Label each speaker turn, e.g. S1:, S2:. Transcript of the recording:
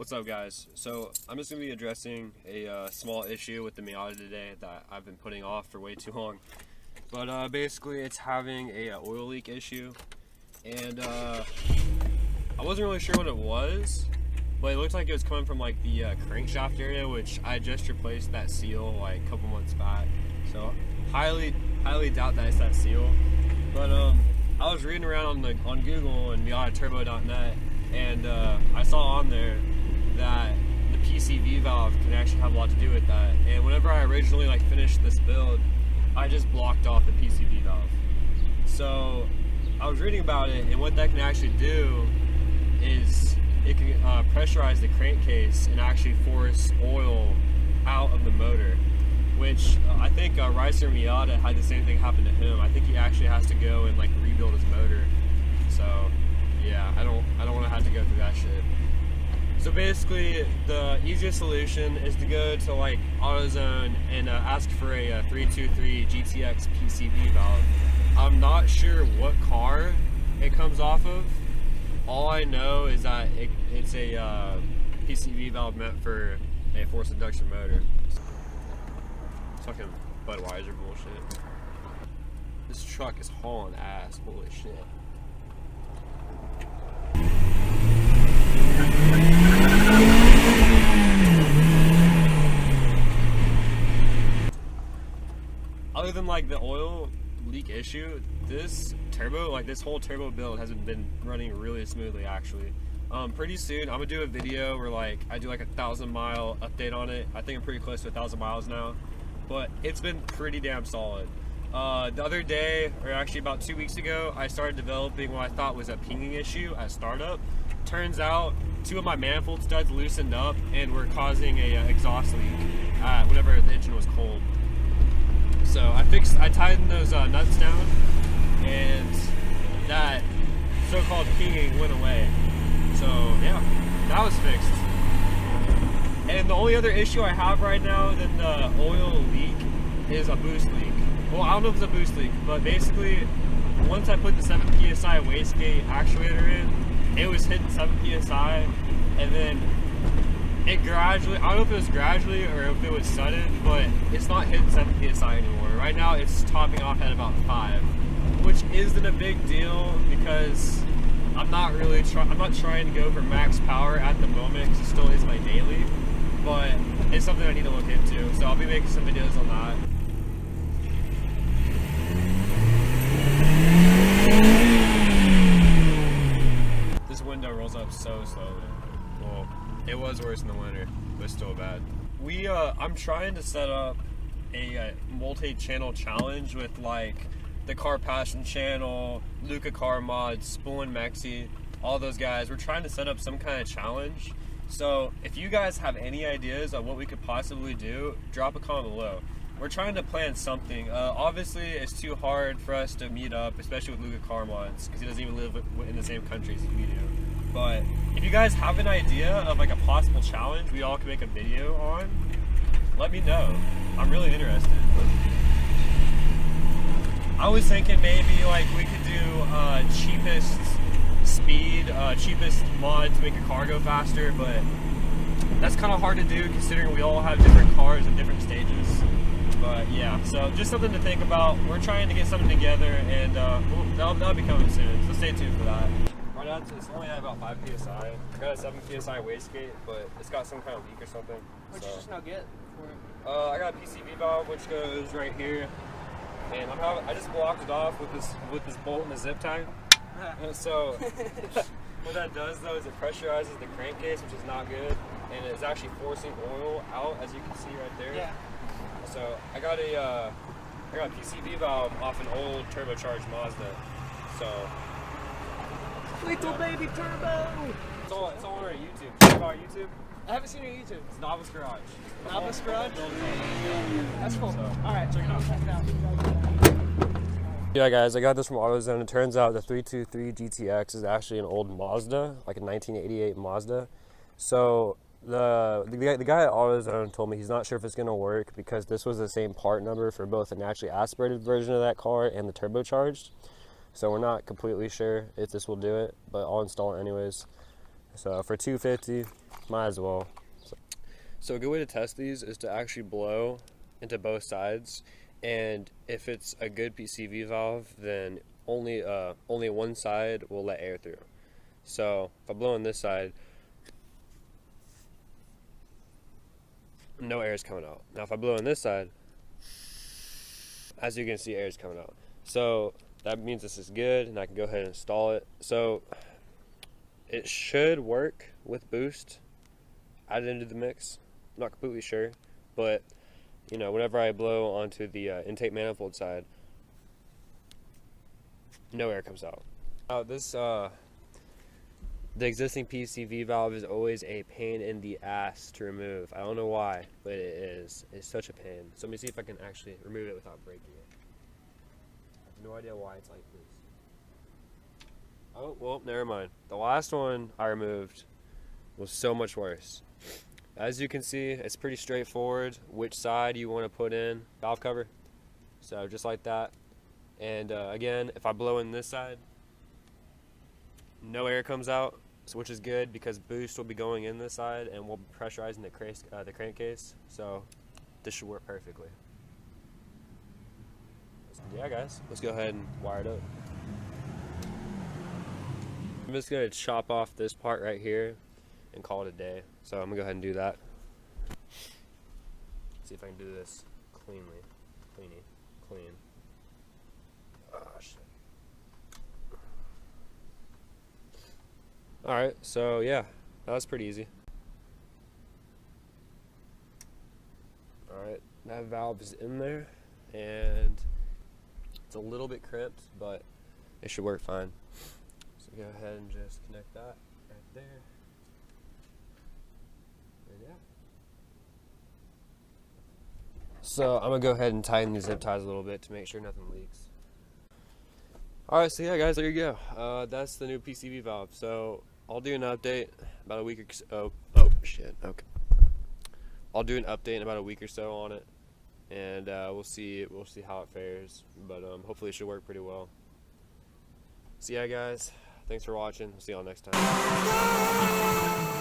S1: What's up, guys? So I'm just going to be addressing a small issue with the Miata today that I've been putting off for way too long. But basically it's having a oil leak issue, and I wasn't really sure what it was, but it looked like it was coming from like the crankshaft area, which I just replaced that seal like a couple months back. So highly doubt that it's that seal. But I was reading around on Google and MiataTurbo.net, and I saw on there that the PCV valve can actually have a lot to do with that. And whenever I originally finished this build, I just blocked off the PCV valve. So I was reading about it, and what that can actually do is it can pressurize the crankcase and actually force oil out of the motor, which I think Ricer Miata had the same thing happen to him. I think he actually has to go and rebuild his motor. So yeah, I don't want to have to go through that shit. So basically, the easiest solution is to go to AutoZone and ask for a 323 GTX PCV valve. I'm not sure what car it comes off of. All I know is that it's a PCV valve meant for a forced induction motor. Fucking Budweiser bullshit. This truck is hauling ass. Holy shit. Other than the oil leak issue, this turbo, this whole turbo build hasn't been running really smoothly actually. Pretty soon I'm gonna do a video where I do a 1,000-mile update on it. I think I'm pretty close to 1,000 miles now, but it's been pretty damn solid. The other day, or actually about 2 weeks ago, I started developing what I thought was a pinging issue at startup. Turns out 2 of my manifold studs loosened up and were causing a exhaust leak whenever the engine was cold. So I tightened those nuts down, and that so-called pinging went away. So yeah, that was fixed. And the only other issue I have right now than the oil leak is a boost leak. Well, I don't know if it's a boost leak, but basically, once I put the 7 PSI wastegate actuator in, it was hitting 7 PSI, and then it gradually, I don't know if it was gradually or if it was sudden, but it's not hitting 7 PSI anymore. Right now, it's topping off at about 5, which isn't a big deal because I'm not trying to go for max power at the moment because it still is my daily, but it's something I need to look into. So I'll be making some videos on that. This window rolls up so slowly. Well, it was worse in the winter, but still bad. I'm trying to set up a multi-channel challenge with the Car Passion channel, Luca Car Mods, Spool and Mexi, all those guys. We're trying to set up some kind of challenge. So if you guys have any ideas on what we could possibly do, drop a comment below. We're trying to plan something. Obviously, it's too hard for us to meet up, especially with Luca Car Mods, because he doesn't even live in the same country as we do. But if you guys have an idea of a possible challenge we all can make a video on, let me know. I'm really interested. I was thinking maybe we could do cheapest speed, cheapest mod to make a car go faster, but that's kind of hard to do considering we all have different cars at different stages. But yeah, so just something to think about. We're trying to get something together, and that'll be coming soon, so stay tuned for that. Right now it's only at about 5 PSI. I got a 7 PSI wastegate, but it's got some kind of leak or something.
S2: What'd you just now get for it?
S1: I got a PCV valve which goes right here, and I just blocked it off with this bolt and a zip tie. So what that does though is it pressurizes the crankcase, which is not good, and it's actually forcing oil out, as you can see right there.
S2: Yeah.
S1: So I got a PCV valve off an old turbocharged Mazda. So
S2: little baby turbo.
S1: it's all on our YouTube. Check out our YouTube.
S2: I haven't seen your YouTube.
S1: It's Novice Garage.
S2: Novice Garage? That's cool.
S1: So,
S2: alright, check it out.
S1: Yeah guys, I got this from AutoZone. It turns out the 323 GTX is actually an old Mazda, like a 1988 Mazda. So the guy at AutoZone told me he's not sure if it's going to work because this was the same part number for both the naturally aspirated version of that car and the turbocharged. So we're not completely sure if this will do it, but I'll install it anyways. So for 250, might as well. So a good way to test these is to actually blow into both sides, and if it's a good PCV valve, then only one side will let air through. So if I blow on this side, no air is coming out. Now if I blow on this side, as you can see, air is coming out. So that means this is good, and I can go ahead and install it. So it should work with boost added into the mix. I'm not completely sure, but you know, whenever I blow onto the intake manifold side, no air comes out. The existing PCV valve is always a pain in the ass to remove. I don't know why, but it is. It's such a pain. So let me see if I can actually remove it without breaking it. I have no idea why it's like this. Oh, well, never mind. The last one I removed was so much worse. As you can see, it's pretty straightforward which side you want to put in valve cover. So just like that. And again, if I blow in this side, no air comes out, which is good because boost will be going in this side and we'll be pressurizing the crankcase. So this should work perfectly. So yeah, guys, let's go ahead and wire it up. I'm just gonna chop off this part right here and call it a day. So I'm gonna go ahead and do that. See if I can do this clean. Oh shit. Alright, so yeah, that was pretty easy. Alright, that valve is in there and it's a little bit crimped, but it should work fine. So go ahead and just connect that right there. And yeah. So I'm gonna go ahead and tighten these zip ties a little bit to make sure nothing leaks. Alright, so yeah guys, there you go. That's the new PCV valve. So I'll do an update about a week or so. Oh shit, okay. I'll do an update in about a week or so on it, and we'll see how it fares. But hopefully it should work pretty well. So yeah guys, thanks for watching. We'll see y'all next time.